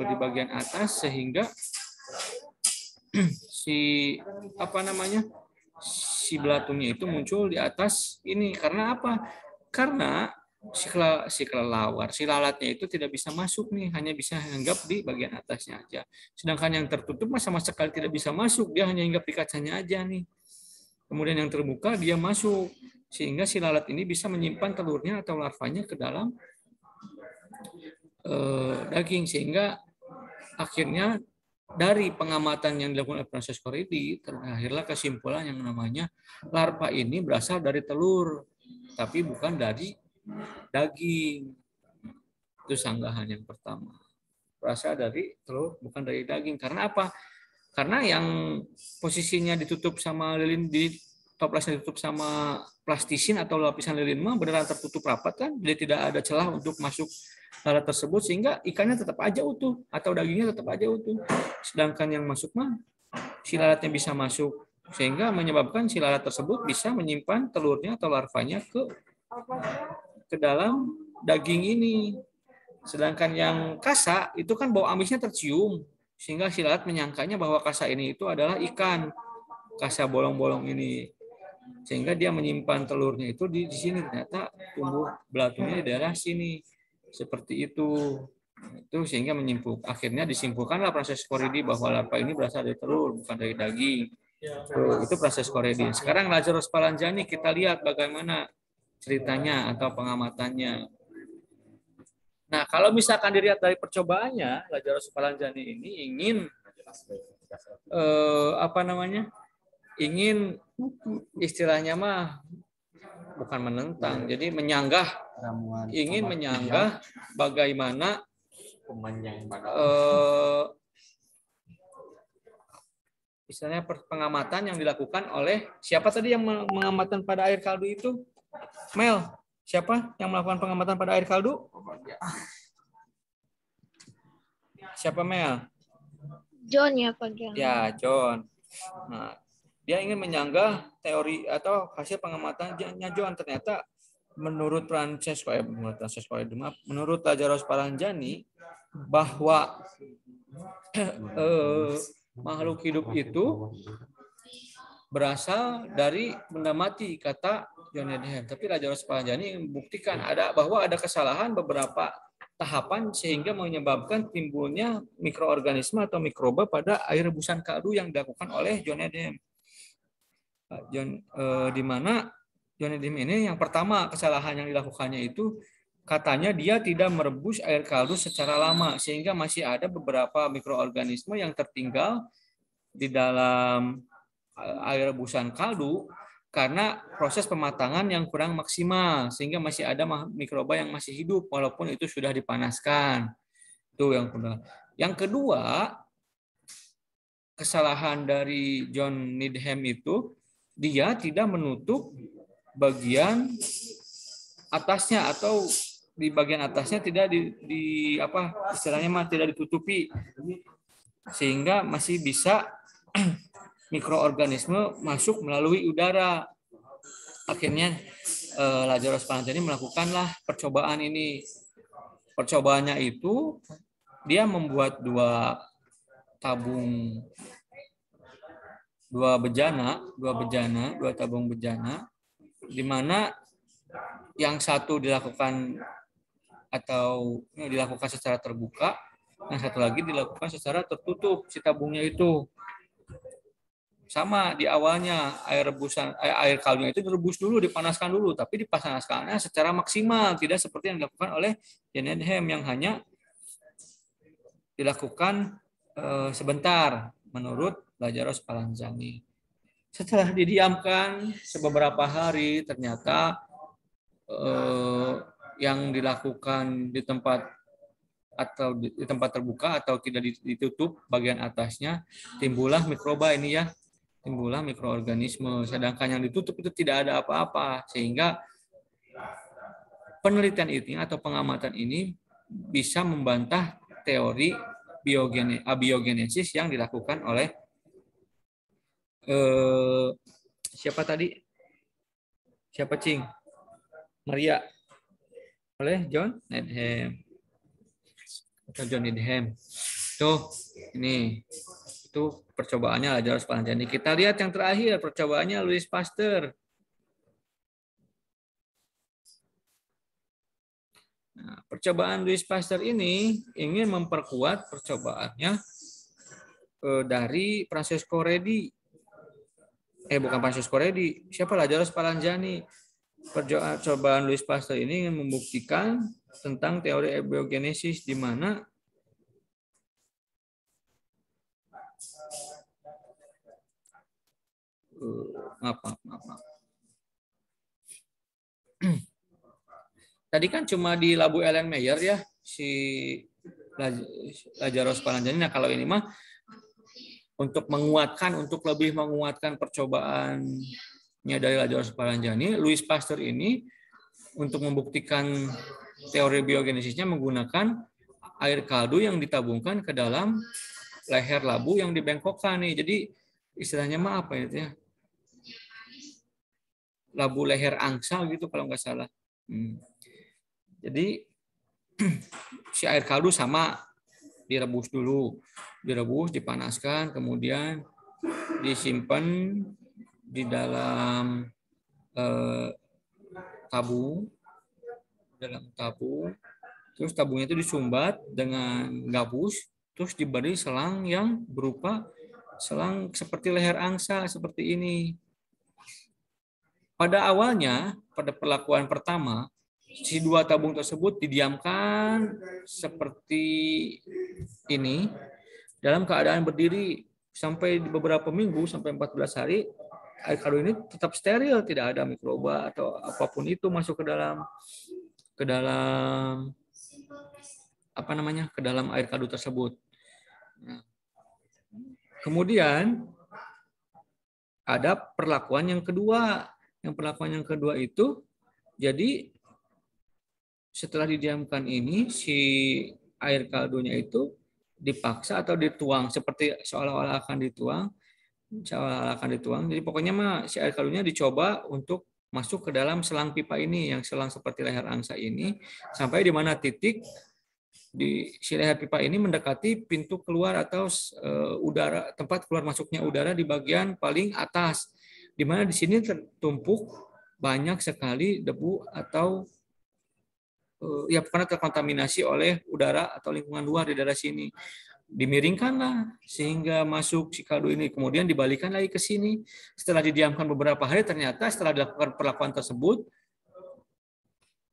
di bagian atas sehingga si belatungnya itu muncul di atas ini. Karena apa? Karena si kelelawar, si lalatnya itu tidak bisa masuk nih, hanya bisa hinggap di bagian atasnya aja. Sedangkan yang tertutup sama sekali tidak bisa masuk, dia hanya hinggap di kacanya aja nih. Kemudian yang terbuka dia masuk, sehingga si lalat ini bisa menyimpan telurnya atau larvanya ke dalam daging, sehingga akhirnya dari pengamatan yang dilakukan oleh Frances Corredi terakhirlah kesimpulan yang namanya larva ini berasal dari telur tapi bukan dari daging. Itu sanggahan yang pertama, berasal dari telur bukan dari daging. Karena apa? Karena yang posisinya ditutup sama lilin, di toplesnya ditutup sama plastisin atau lapisan lilin mah beneran tertutup rapat kan, jadi tidak ada celah untuk masuk lalat tersebut, sehingga ikannya tetap aja utuh atau dagingnya tetap aja utuh. Sedangkan yang masuk mah si lalatnya bisa masuk, sehingga menyebabkan si lalat tersebut bisa menyimpan telurnya atau larvanya ke dalam daging ini. Sedangkan yang kasa itu kan bau amisnya tercium, sehingga si lalat menyangkanya bahwa kasa ini itu adalah ikan, kasa bolong-bolong ini, sehingga dia menyimpan telurnya itu di sini. Ternyata tumbuh belatungnya di daerah sini. Seperti itu sehingga akhirnya disimpulkanlah Frances Corredi bahwa larva ini berasal dari telur bukan dari daging. Itu Frances Corredi. Sekarang Lazarus Spallanzani, kita lihat bagaimana ceritanya atau pengamatannya. Nah, kalau misalkan dilihat dari percobaannya, Lazarus Spallanzani ini ingin ingin istilahnya mah bukan menentang, jadi menyanggah, ingin menyanggah bagaimana istilahnya pengamatan yang dilakukan oleh siapa tadi yang mengamatan pada air kaldu itu? Mel, siapa yang melakukan pengamatan pada air kaldu? Siapa Mel? John ya Pak John. Ya, John. Nah, dia ingin menyanggah teori atau hasil pengamatannya John. Ternyata menurut Lazarus Spallanzani bahwa makhluk hidup itu berasal dari benda mati, kata John Needham. Tapi Lazarus Spallanzani membuktikan bahwa ada kesalahan beberapa tahapan sehingga menyebabkan timbulnya mikroorganisme atau mikroba pada air rebusan kaldu yang dilakukan oleh John Needham. Di mana John Needham ini yang pertama kesalahan yang dilakukannya itu katanya dia tidak merebus air kaldu secara lama sehingga masih ada beberapa mikroorganisme yang tertinggal di dalam air rebusan kaldu karena proses pematangan yang kurang maksimal sehingga masih ada mikroba yang masih hidup walaupun itu sudah dipanaskan. Itu yang kedua. Yang kedua, kesalahan dari John Needham itu dia tidak menutup bagian atasnya atau di bagian atasnya tidak tidak ditutupi sehingga masih bisa mikroorganisme masuk melalui udara. Akhirnya Lazarus Spallanzani melakukanlah percobaan ini. Percobaannya itu dia membuat dua tabung bejana, di mana yang satu dilakukan secara terbuka, Yang satu lagi dilakukan secara tertutup si tabungnya itu. Sama di awalnya air kaldunya itu direbus dulu, dipanaskan dulu, tapi dipanaskannya secara maksimal, tidak seperti yang dilakukan oleh Jan Edenhem yang hanya dilakukan sebentar menurut Lazarus Spallanzani. Setelah didiamkan beberapa hari, ternyata yang dilakukan di tempat atau di tempat terbuka atau tidak ditutup bagian atasnya, timbullah mikroba ini ya, timbullah mikroorganisme. Sedangkan yang ditutup itu tidak ada apa-apa, sehingga penelitian ini atau pengamatan ini bisa membantah teori abiogenesis yang dilakukan oleh siapa tadi? Siapa Cing? Maria. Oleh John Needham. Atau John Needham. Tuh, ini. Itu percobaannya Lazarus Spallanzani. Kita lihat yang terakhir, percobaannya Louis Pasteur. Nah, percobaan Louis Pasteur ini ingin memperkuat percobaannya dari Francesco Redi. Bukan Francesco Redi, siapa? Lazarus Spallanzani. Percobaan Louis Pasteur ini ingin membuktikan tentang teori abiogenesis di mana maaf. Tadi kan cuma di Labu Erlenmeyer ya si Lazarus Spallanzani. Nah kalau ini mah untuk lebih menguatkan percobaannya dari Lazarus Spallanzani, Louis Pasteur ini untuk membuktikan teori biogenesisnya menggunakan air kaldu yang ditabungkan ke dalam leher labu yang dibengkokkan nih. Jadi istilahnya mah apa itu ya? Labu leher angsa gitu kalau nggak salah. Jadi si air kaldu sama direbus dulu, dipanaskan, kemudian disimpan di dalam tabung, terus tabungnya itu disumbat dengan gabus, terus diberi selang yang berupa selang seperti leher angsa seperti ini. Pada awalnya, pada perlakuan pertama, si dua tabung tersebut didiamkan seperti ini dalam keadaan berdiri sampai beberapa minggu, sampai 14 hari. Air kaldu ini tetap steril, tidak ada mikroba atau apapun itu masuk ke dalam ke dalam air kaldu tersebut. Nah, kemudian ada perlakuan yang kedua. Yang perlakuan yang kedua itu, jadi setelah didiamkan ini, si air kaldunya itu dipaksa atau dituang seperti seolah-olah akan dituang. Jadi pokoknya mah si air kaldunya dicoba untuk masuk ke dalam selang pipa ini, yang selang seperti leher angsa ini, sampai di mana titik di si leher pipa ini mendekati pintu keluar atau udara, tempat keluar masuknya udara di bagian paling atas, di mana di sini tertumpuk banyak sekali debu atau ya karena terkontaminasi oleh udara atau lingkungan luar di daerah sini. Dimiringkanlah sehingga masuk si kaldu ini, kemudian dibalikan lagi ke sini. Setelah didiamkan beberapa hari, ternyata setelah dilakukan perlakuan tersebut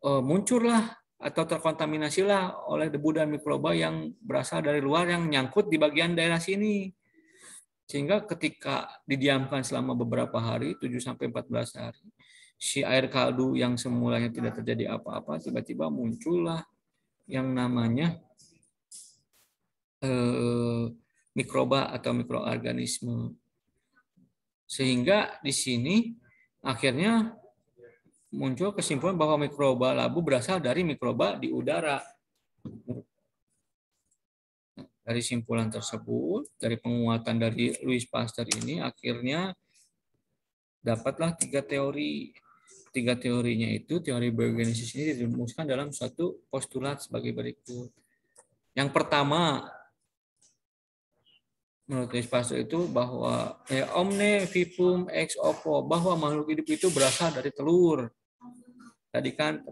muncullah atau terkontaminasilah oleh debu dan mikroba yang berasal dari luar yang nyangkut di bagian daerah sini. Sehingga ketika didiamkan selama beberapa hari, 7-14 hari, si air kaldu yang semulanya tidak terjadi apa-apa, tiba-tiba muncullah yang namanya mikroba atau mikroorganisme. Sehingga di sini akhirnya muncul kesimpulan bahwa mikroba labu berasal dari mikroba di udara. Dari simpulan tersebut, dari penguatan dari Louis Pasteur ini, akhirnya dapatlah 3 teori. 3 teorinya itu, teori biogenesis ini dirumuskan dalam satu postulat sebagai berikut. Yang pertama, menurut Louis Pasteur itu bahwa omne vivum ex ovo, bahwa makhluk hidup itu berasal dari telur. Tadi kan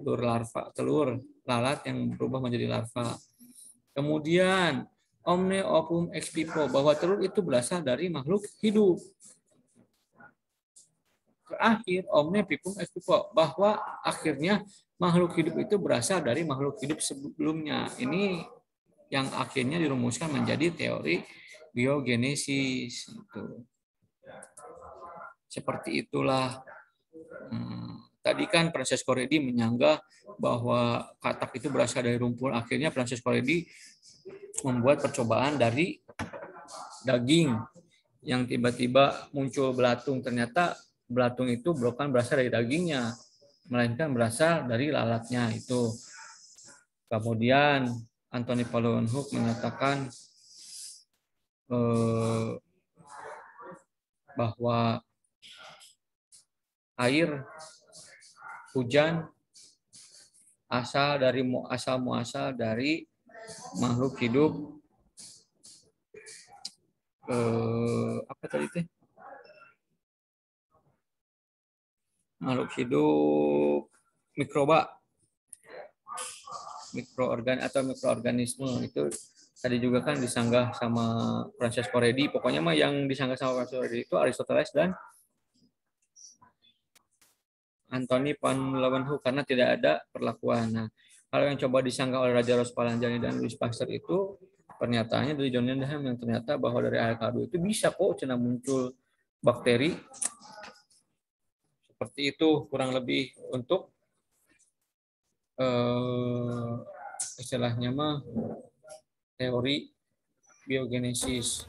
telur lalat yang berubah menjadi larva. Kemudian omne opum ex vivo, bahwa telur itu berasal dari makhluk hidup. Terakhir, omne vivum ex vivo, bahwa akhirnya makhluk hidup itu berasal dari makhluk hidup sebelumnya. Ini yang akhirnya dirumuskan menjadi teori biogenesis. Seperti itulah. Tadi kan Francesco Redi menyanggah bahwa katak itu berasal dari rumput. Akhirnya Francesco Redi membuat percobaan dari daging yang tiba-tiba muncul belatung. Ternyata belatung itu bukan berasal dari dagingnya, melainkan berasal dari lalatnya itu. Kemudian Anthony Leeuwenhoek menyatakan bahwa air hujan asal muasal dari makhluk hidup apa tadi teh? Makhluk hidup mikroorganisme itu tadi juga kan disanggah sama Francesco Redi. Pokoknya mah yang disanggah sama Francesco Redi itu Aristoteles dan Anthony van Leeuwenhoek, karena tidak ada perlakuan. Nah, kalau yang coba disanggah oleh Raja Ros Palanjani dan Louis Pasteur itu pernyataannya dari John Needham yang ternyata bahwa dari air kaldu itu bisa kok cenah muncul bakteri. Seperti itu kurang lebih untuk istilahnya mah teori biogenesis.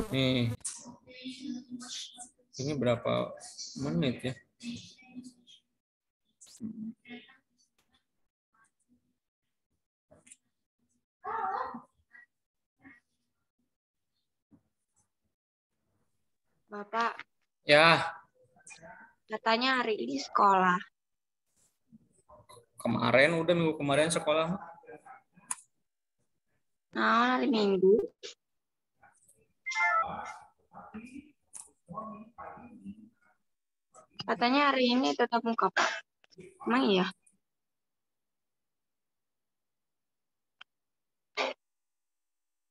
Nih, ini berapa menit ya? Bapak. Ya. Katanya hari ini sekolah. Kemarin udah minggu kemarin sekolah. Nah, hari Minggu. Katanya hari ini tetap muka, Pak. Emang iya?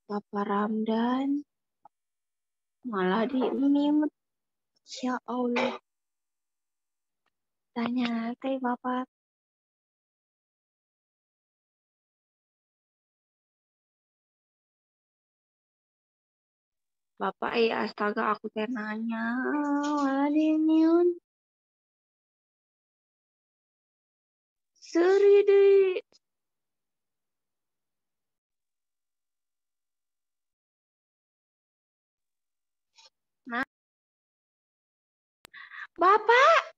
Bapak Ramdan malah di-mute. Ya Allah. Tanya teh Bapak. Bapak astaga aku teh nanya. Malah di-mute. Seri deh. Nah. Bapak.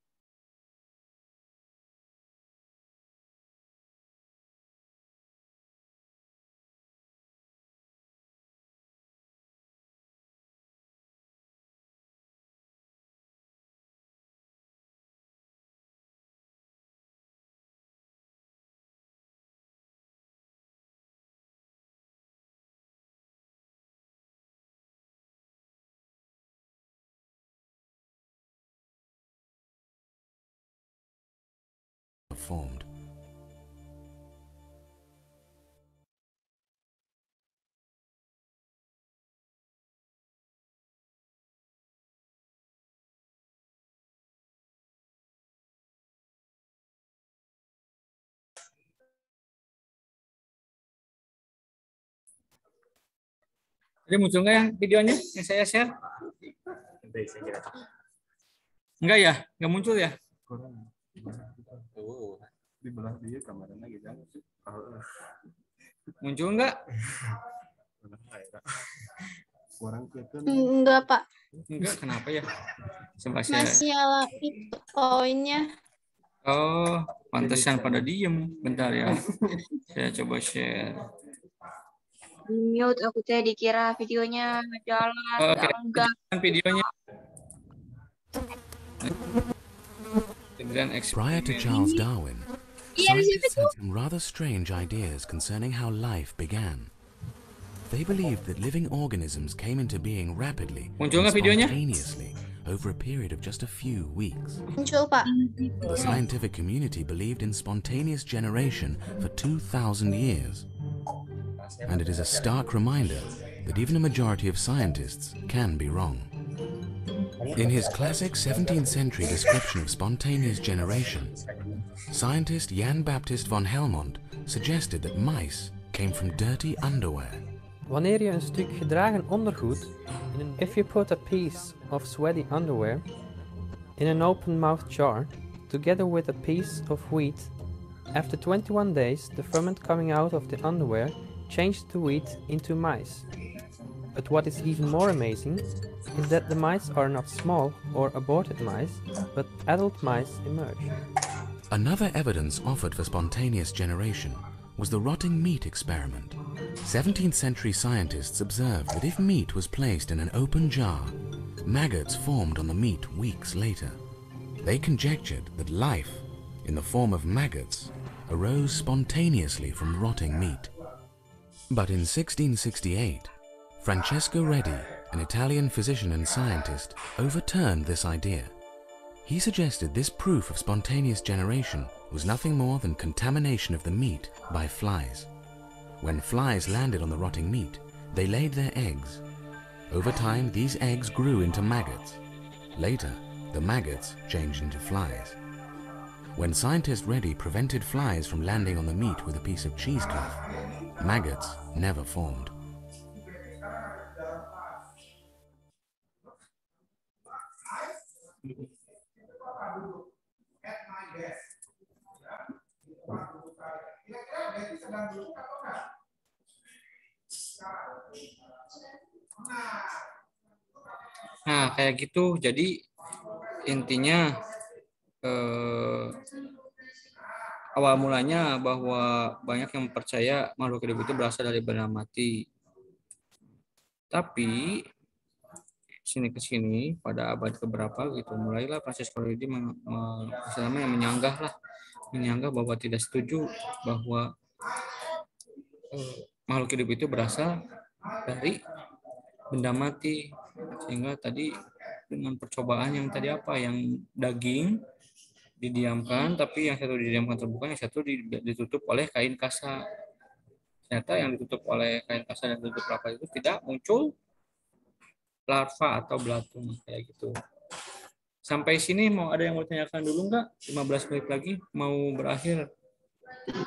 Formed. Jadi muncul nggak ya videonya yang saya share? Enggak ya? Enggak muncul ya? Muncul enggak? Enggak, Pak. Enggak, kenapa ya? Masih nyala itu poinnya. Oh, pantesan pada diem. Bentar ya. Saya coba share. Mute aku teh dikira videonya jalan. Oke, Enggak. Videonya. Prior to Charles Darwin, scientists had some rather strange ideas concerning how life began. They believed that living organisms came into being rapidly and spontaneously over a period of just a few weeks. Muncul, Pak. The scientific community believed in spontaneous generation for 2,000 years. and it is a stark reminder that even a majority of scientists can be wrong. In his classic 17th century description of spontaneous generation, scientist Jan Baptist von Helmont suggested that mice came from dirty underwear. Wanneer je een stuk gedragen ondergoed, if you put a piece of sweaty underwear in an open-mouthed jar, together with a piece of wheat, after 21 days, the ferment coming out of the underwear changed the wheat into mice. But what is even more amazing is that the mice are not small or aborted mice, but adult mice emerge. Another evidence offered for spontaneous generation was the rotting meat experiment. 17th century scientists observed that if meat was placed in an open jar, maggots formed on the meat weeks later. They conjectured that life, in the form of maggots, arose spontaneously from rotting meat. But in 1668, Francesco Redi, an Italian physician and scientist, overturned this idea. He suggested this proof of spontaneous generation was nothing more than contamination of the meat by flies. When flies landed on the rotting meat, they laid their eggs. Over time, these eggs grew into maggots. Later, the maggots changed into flies. When scientist Redi prevented flies from landing on the meat with a piece of cheesecloth, maggots never formed. Nah, kayak gitu. Jadi intinya awal mulanya bahwa banyak yang percaya makhluk hidup itu berasal dari benda mati. Tapi sini ke sini pada abad keberapa gitu mulailah Francesco Redi menyanggah bahwa tidak setuju bahwa makhluk hidup itu berasal dari benda mati, sehingga tadi dengan percobaan yang tadi yang daging didiamkan, tapi yang satu didiamkan terbuka, yang satu ditutup oleh kain kasa. Ternyata yang ditutup oleh kain kasa dan ditutup rapat itu tidak muncul larva atau belatung kayak gitu. Sampai sini mau ada yang mau tanyakan dulu nggak? 15 menit lagi mau berakhir.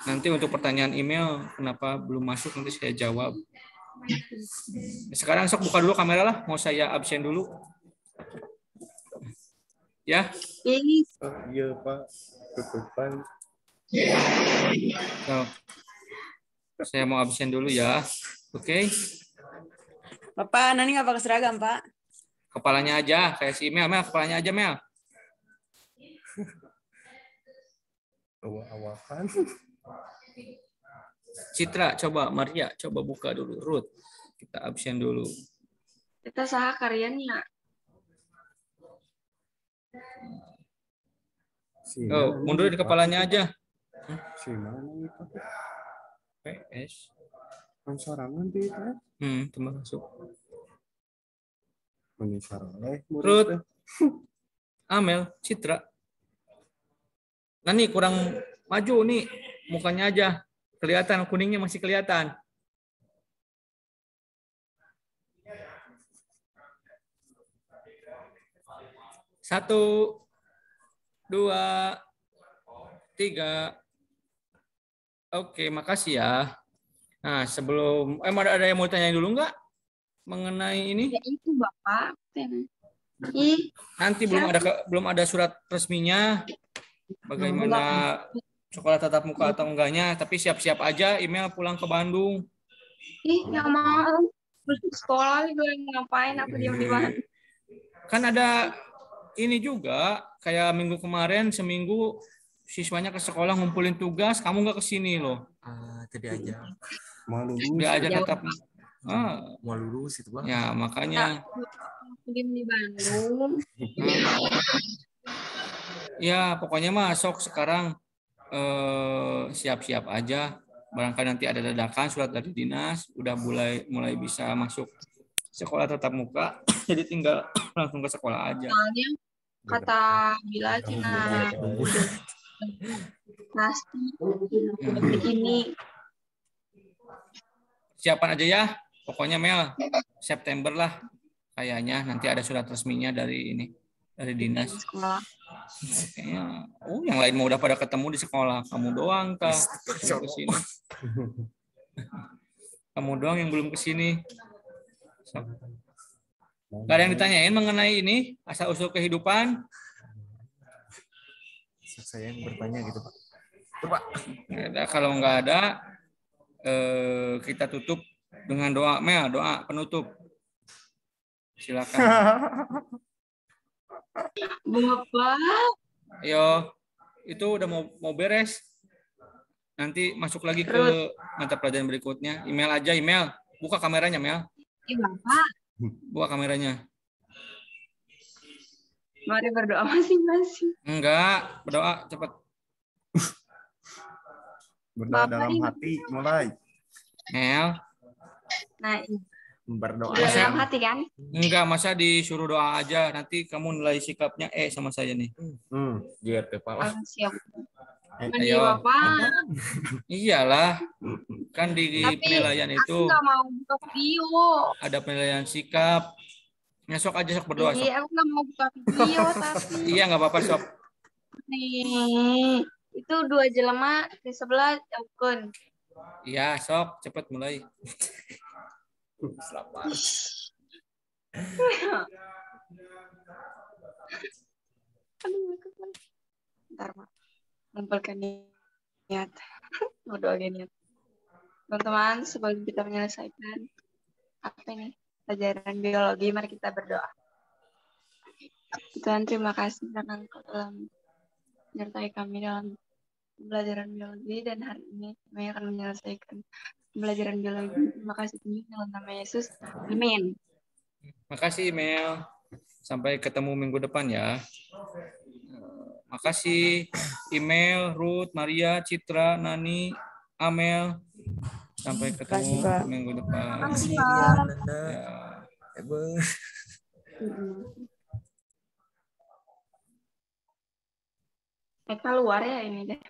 Nanti untuk pertanyaan email kenapa belum masuk nanti saya jawab. Sekarang sok buka dulu kamera lah, mau saya absen dulu. Ya? Iya Pak, tutupan. Saya mau absen dulu ya. Oke. Bapak, Nani nggak pakai seragam, Pak? Kepalanya aja, kayak si Mel, kepalanya aja Mel. Awal-awalan. Citra, coba Maria, coba buka dulu. Ruth, kita absen dulu. Kita saha karyanya. Oh, mundur di kepalanya aja. Si mana itu? PS. Sorangan tuh itu. Teman masuk. Ruth, Amel, Citra. Nah nih kurang maju nih, mukanya aja. Kelihatan, kuningnya masih kelihatan. Satu, 2, 3. Oke, makasih ya. Nah, sebelum ada yang mau tanya dulu nggak mengenai ini? Ya itu Bapak. Nanti belum ada surat resminya bagaimana sekolah tatap muka atau enggaknya, tapi siap-siap aja email pulang ke Bandung. Nggak mau. Sekolah juga ngapain aku diam di Bandung. Kan ada ini juga kayak minggu kemarin seminggu siswanya ke sekolah ngumpulin tugas, kamu nggak kesini loh. Tadi aja. Mau lulus. Nggak aja tetap. Mau lulus itu Bang. Ya makanya. Diam di Bandung. Ya pokoknya masuk sekarang siap-siap aja. Barangkali nanti ada dadakan surat dari dinas, udah mulai bisa masuk sekolah tatap muka, jadi tinggal langsung ke sekolah aja. Soalnya kata Bila Cina nasi ini siapan aja ya. Pokoknya Mel, September lah. Kayaknya nanti ada surat resminya dari ini, dari dinas. Sekolah. Kayaknya, yang lain mau udah pada ketemu di sekolah. Kamu doang kah? Belum kesini. Kamu doang yang belum kesini. Gak ada yang ditanyain mengenai ini asal usul kehidupan? Saya yang bertanya gitu Pak. Coba. Kalau nggak ada, kita tutup dengan doa. Mel, doa penutup. Silakan. Bapak. Ayo, itu udah mau beres. Nanti masuk lagi ke mata pelajaran berikutnya. Email aja, email. Buka kameranya, Mel. Iya, Bapak. Buka kameranya. Mari berdoa masing-masing. Enggak, berdoa cepat. Berdoa dalam hati, mulai. Mel. Nah, Berdoa dalam hati kan? Enggak, masa disuruh doa aja. Nanti kamu nilai sikapnya sama saya nih. GRT Pak. Siap. Ayo. Bapak. Iyalah. Kan di penilaian itu aku nggak mau buka video. ada penilaian sikap. Sok aja sok berdoa. Iya, aku nggak mau buka video tapi. Iya, nggak apa-apa sok. Nih, itu 2 jelema di sebelah akun. Iya, sok cepet mulai. Selamat. Bentar, Mak. Mengumpulkan niat. Mau doain niat. Teman-teman, sebelum kita menyelesaikan apa ini? Pelajaran biologi, mari kita berdoa. Tuhan, terima kasih karena Engkau telah menyertai kami dalam pembelajaran biologi dan hari ini kami akan menyelesaikan pembelajaran biologi. Terima kasih Tuhan dalam nama Yesus. Amin. Makasih Mel. Sampai ketemu minggu depan ya. Makasih email Ruth, Maria, Citra, Nani, Amel. Sampai ketemu minggu depan. Makasih ya, Nanda. Keluar ya ini deh.